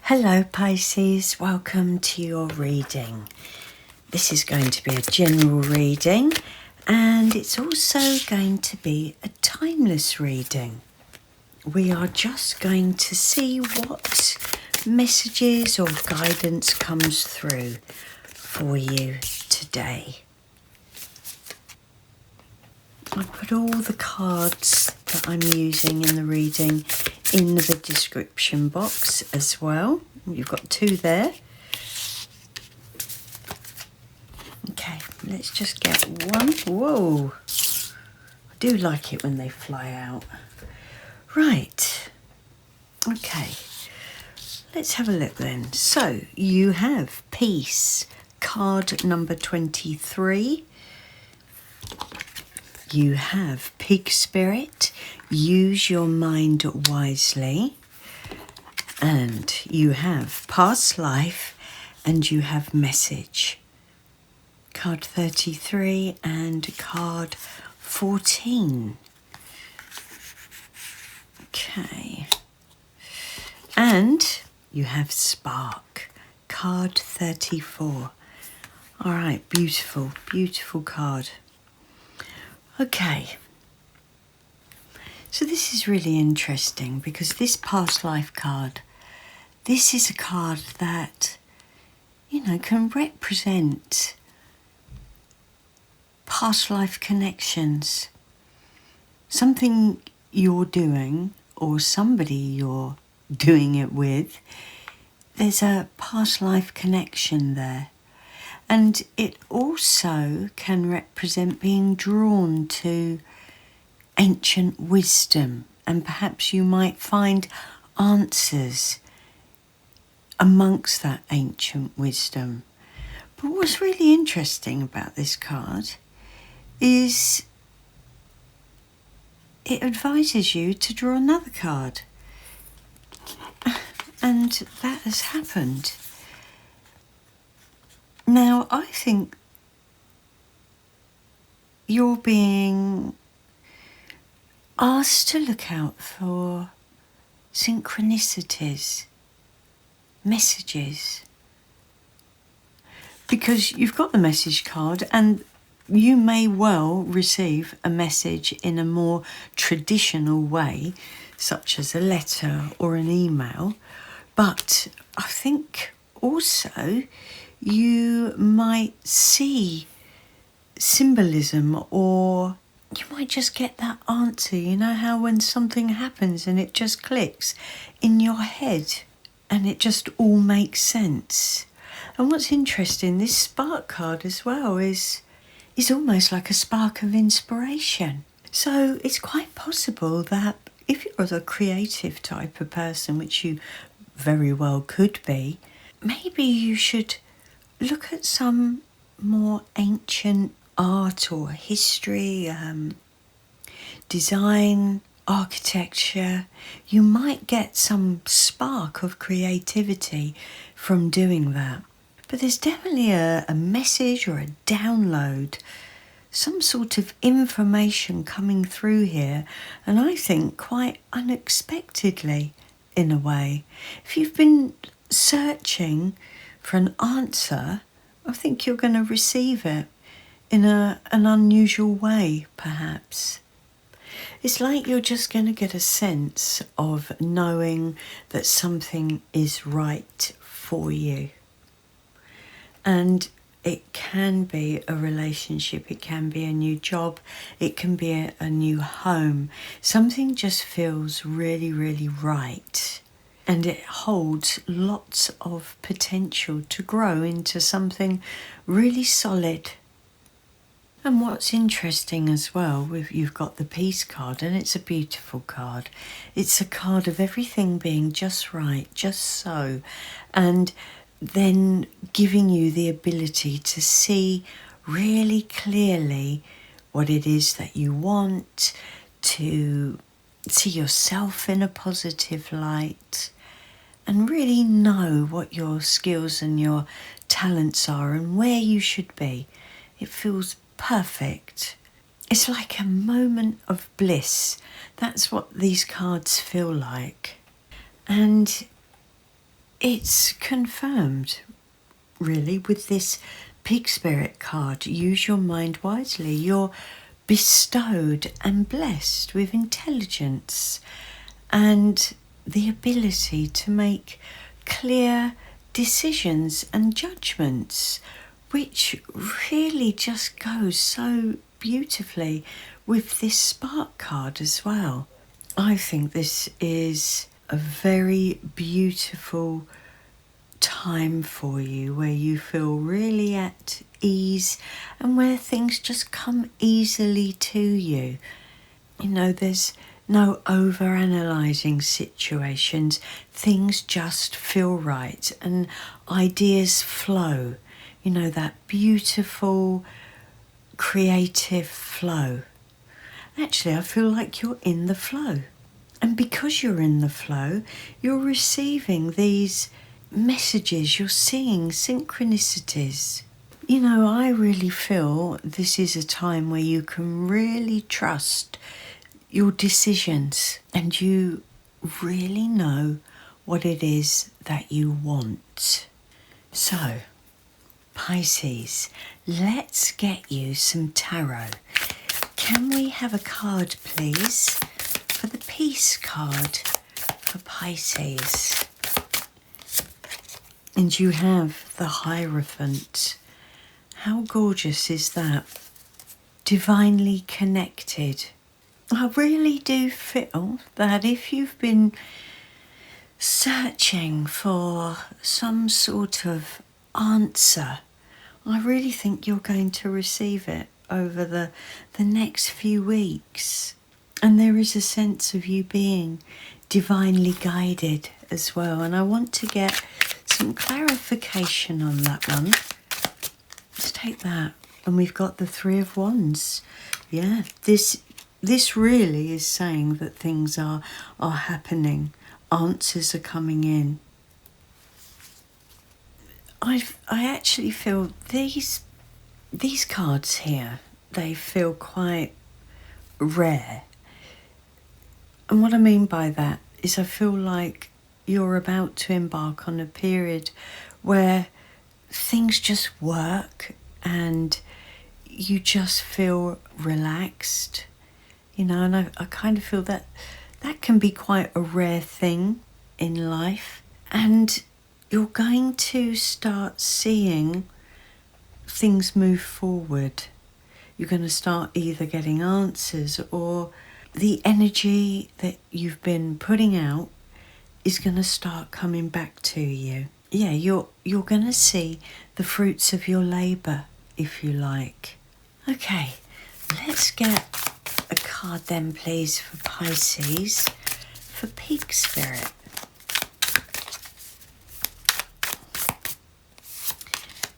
Hello Pisces, welcome to your reading. This is going to be a general reading and it's also going to be a timeless reading. We are just going to see what messages or guidance comes through for you today. I put all the cards that I'm using in the reading in the description box as well. You've got two there. Okay, let's just get one. Whoa, I do like it when they fly out. Right, okay, let's have a look then. So you have Peace, card number 23. You have Pig Spirit, use your mind wisely. And you have Past Life and you have Message. Card 33 and card 14. Okay. And you have Spark, card 34. All right, beautiful, beautiful card. Okay, so this is really interesting because this past life card, this is a card that, can represent past life connections. Something you're doing or somebody you're doing it with, there's a past life connection there. And it also can represent being drawn to ancient wisdom, and perhaps you might find answers amongst that ancient wisdom. But what's really interesting about this card is it advises you to draw another card. And that has happened. Now, I think you're being asked to look out for synchronicities, messages, because you've got the message card and you may well receive a message in a more traditional way, such as a letter or an email, but I think also you might see symbolism, or you might just get that answer. You know how when something happens and it just clicks in your head and it just all makes sense. And what's interesting, this spark card as well is almost like a spark of inspiration. So it's quite possible that if you're the creative type of person, which you very well could be, maybe you should look at some more ancient art or history, design, architecture. You might get some spark of creativity from doing that. But there's definitely a message or a download, some sort of information coming through here, and I think quite unexpectedly in a way. If you've been searching for an answer, I think you're going to receive it in an unusual way, perhaps. It's like you're just going to get a sense of knowing that something is right for you. And it can be a relationship, it can be a new job, it can be a new home. Something just feels really, really right. And it holds lots of potential to grow into something really solid. And what's interesting as well, you've got the Peace card, and it's a beautiful card. It's a card of everything being just right, just so, and then giving you the ability to see really clearly what it is that you want, to see yourself in a positive light, and really know what your skills and your talents are and where you should be. It feels perfect. It's like a moment of bliss. That's what these cards feel like. And it's confirmed, really, with this Pig Spirit card. Use your mind wisely. You're bestowed and blessed with intelligence and the ability to make clear decisions and judgments, which really just goes so beautifully with this spark card as well. I think this is a very beautiful time for you where you feel really at ease and where things just come easily to you. You know, there's no over-analysing situations. Things just feel right and ideas flow. You know, that beautiful creative flow. Actually, I feel like you're in the flow. And because you're in the flow, you're receiving these messages, you're seeing synchronicities. You know, I really feel this is a time where you can really trust your decisions and you really know what it is that you want. So, Pisces, let's get you some tarot. Can we have a card, please, for the Peace card for Pisces? And you have the Hierophant. How gorgeous is that? Divinely connected. I really do feel that if you've been searching for some sort of answer, I really think you're going to receive it over the next few weeks. And there is a sense of you being divinely guided as well. And I want to get some clarification on that one. Let's take that. And we've got the Three of Wands. Yeah, this really is saying that things are happening. Answers are coming in. I actually feel these cards here, they feel quite rare. And what I mean by that is I feel like you're about to embark on a period where things just work and you just feel relaxed, you know, and I kind of feel that can be quite a rare thing in life. And you're going to start seeing things move forward. You're going to start either getting answers or the energy that you've been putting out is going to start coming back to you. Yeah, you're going to see the fruits of your labour, if you like. Okay, let's get a card then, please, for Pisces, for Pig Spirit.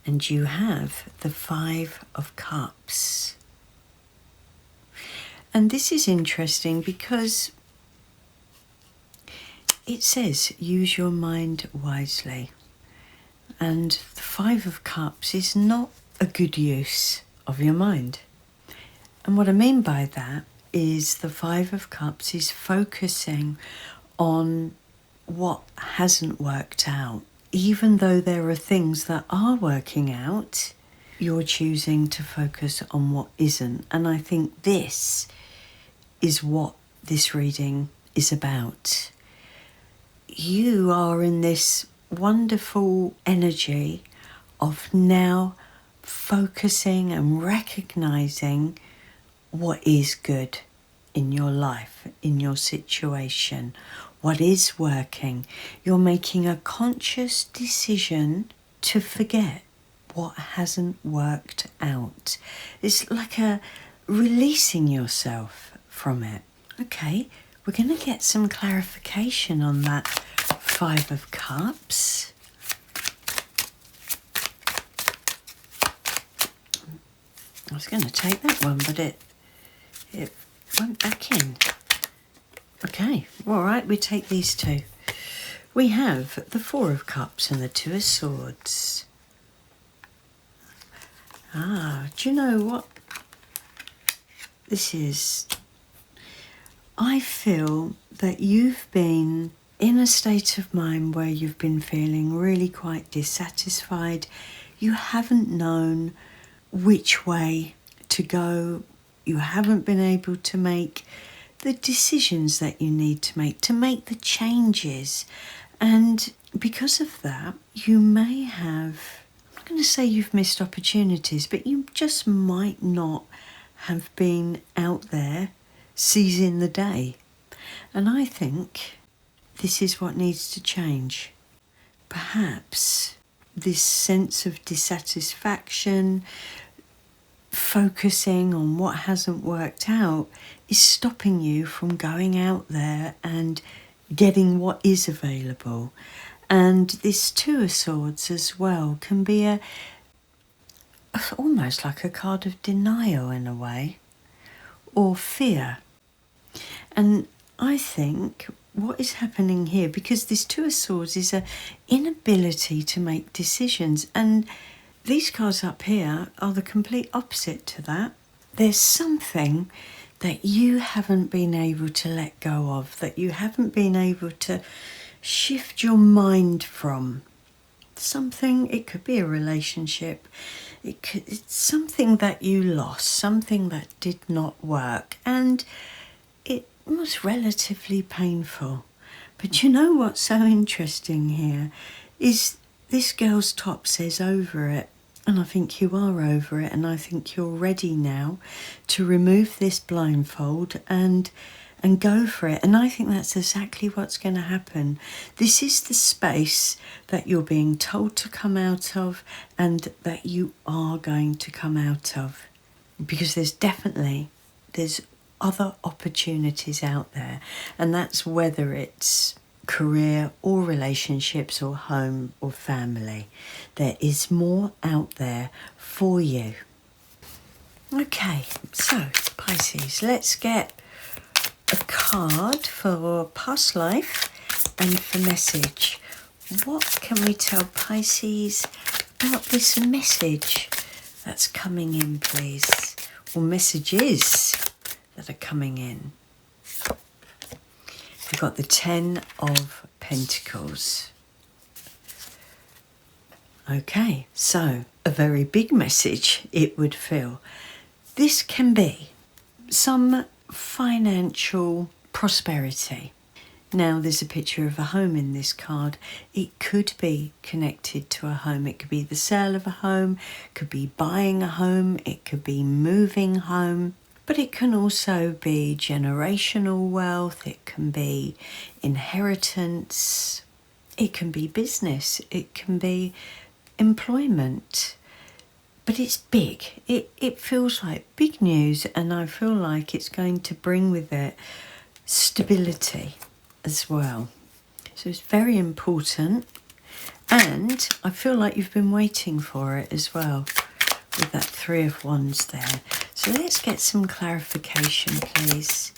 And you have the Five of Cups. And this is interesting because it says use your mind wisely. And the Five of Cups is not a good use of your mind. And what I mean by that is the Five of Cups is focusing on what hasn't worked out. Even though there are things that are working out, you're choosing to focus on what isn't. And I think this is what this reading is about. You are in this wonderful energy of now focusing and recognizing what is good in your life, in your situation, what is working. You're making a conscious decision to forget what hasn't worked out. It's like a releasing yourself from it. Okay, we're going to get some clarification on that Five of Cups. I was going to take that one, but it went back in. Okay, all right, we take these two. We have the Four of Cups and the Two of Swords. Do you know what this is? I feel that you've been in a state of mind where you've been feeling really quite dissatisfied. You haven't known which way to go. You haven't been able to make the decisions that you need to make the changes. And because of that, you may have, I'm not going to say you've missed opportunities, but you just might not have been out there seizing the day. And I think this is what needs to change. Perhaps this sense of dissatisfaction, focusing on what hasn't worked out, is stopping you from going out there and getting what is available. And this Two of Swords as well can be almost like a card of denial in a way, or fear. And I think what is happening here, because this Two of Swords is an inability to make decisions, and these cards up here are the complete opposite to that. There's something that you haven't been able to let go of, that you haven't been able to shift your mind from. Something, it could be a relationship, it's something that you lost, something that did not work, and it was relatively painful. But you know what's so interesting here is this girl's top says over it, and I think you are over it, and I think you're ready now to remove this blindfold and go for it. And I think that's exactly what's going to happen. This is the space that you're being told to come out of, and that you are going to come out of, because there's other opportunities out there, and that's whether it's career or relationships or home or family. There is more out there for you. Okay, so Pisces, let's get a card for past life and for message. What can we tell Pisces about this message that's coming in, please? Or messages that are coming in. We've got the Ten of Pentacles. Okay, so a very big message, it would feel. This can be some financial prosperity. Now, there's a picture of a home in this card. It could be connected to a home. It could be the sale of a home, it could be buying a home, it could be moving home. But it can also be generational wealth, it can be inheritance, it can be business, it can be employment. But it's big. It feels like big news, and I feel like it's going to bring with it stability as well. So it's very important, and I feel like you've been waiting for it as well, with that Three of Wands there. So let's get some clarification, please,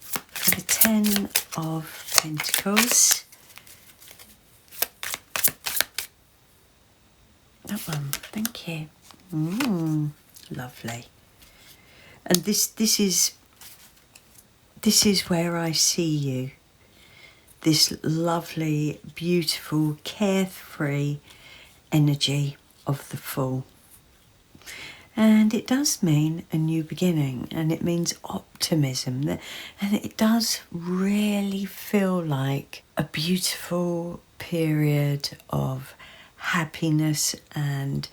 for the Ten of Pentacles. That one, thank you. Lovely. And this is where I see you. This lovely, beautiful, carefree energy of the Fool. And it does mean a new beginning, and it means optimism. And it does really feel like a beautiful period of happiness and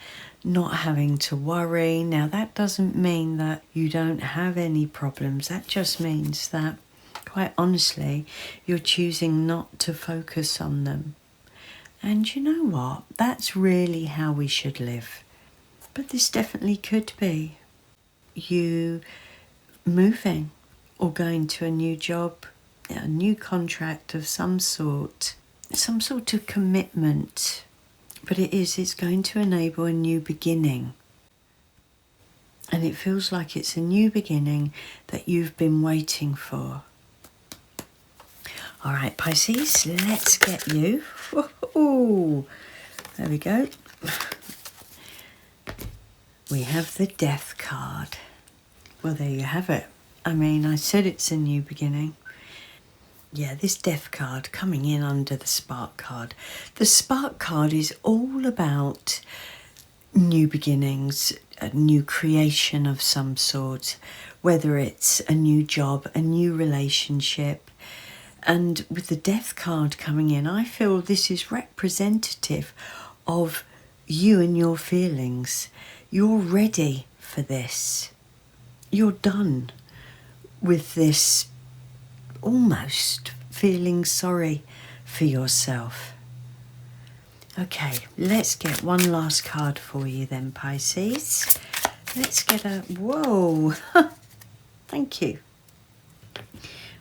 not having to worry. Now, that doesn't mean that you don't have any problems. That just means that, quite honestly, you're choosing not to focus on them. And you know what? That's really how we should live. But this definitely could be you moving or going to a new job, a new contract of some sort of commitment. But it's going to enable a new beginning. And it feels like it's a new beginning that you've been waiting for. All right, Pisces, let's get you. Ooh, there we go. We have the Death card. Well, there you have it. I mean, I said it's a new beginning. Yeah, this Death card coming in under the Spark card. The Spark card is all about new beginnings, a new creation of some sort, whether it's a new job, a new relationship. And with the Death card coming in, I feel this is representative of you and your feelings. You're ready for this. You're done with this almost feeling sorry for yourself. Okay, let's get one last card for you then, Pisces. Let's get a... Whoa! Thank you.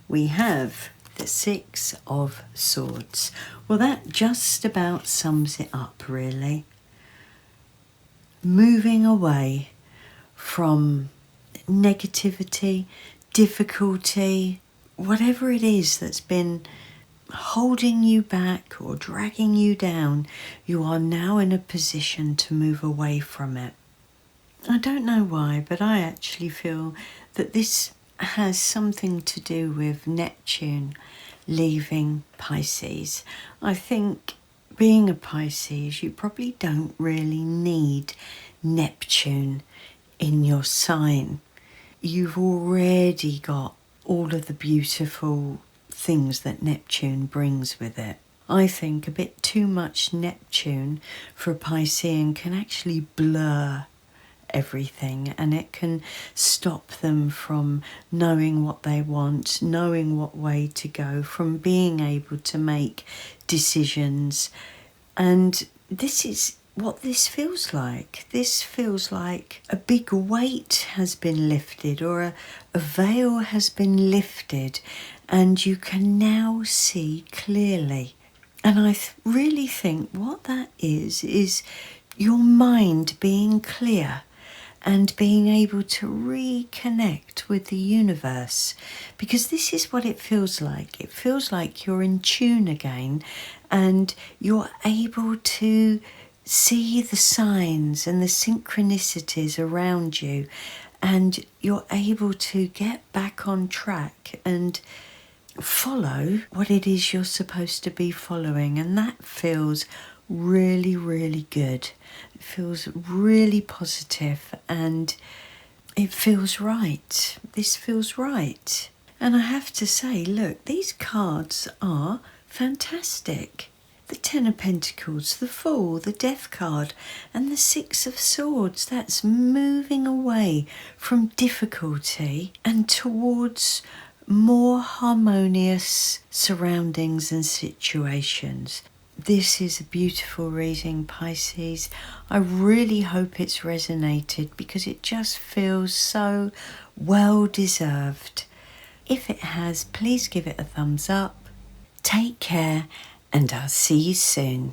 We have the Six of Swords. Well, that just about sums it up, really. Moving away from negativity, difficulty, whatever it is that's been holding you back or dragging you down, you are now in a position to move away from it. I don't know why, but I actually feel that this has something to do with Neptune leaving Pisces. I think being a Pisces, you probably don't really need Neptune in your sign. You've already got all of the beautiful things that Neptune brings with it. I think a bit too much Neptune for a Piscean can actually blur everything, and it can stop them from knowing what they want, knowing what way to go, from being able to make decisions. And this is what this feels like. This feels like a big weight has been lifted, or a veil has been lifted, and you can now see clearly. And I really think what that is your mind being clear and being able to reconnect with the universe, because this is what it feels like. It feels like you're in tune again, and you're able to see the signs and the synchronicities around you, and you're able to get back on track and follow what it is you're supposed to be following. And that feels really, really good. It feels really positive, and it feels right. This feels right. And I have to say, look, these cards are fantastic. The Ten of Pentacles, the Fool, the Death card, and the Six of Swords. That's moving away from difficulty and towards more harmonious surroundings and situations. This is a beautiful reading, Pisces. I really hope it's resonated, because it just feels so well deserved. If it has, please give it a thumbs up. Take care, and I'll see you soon.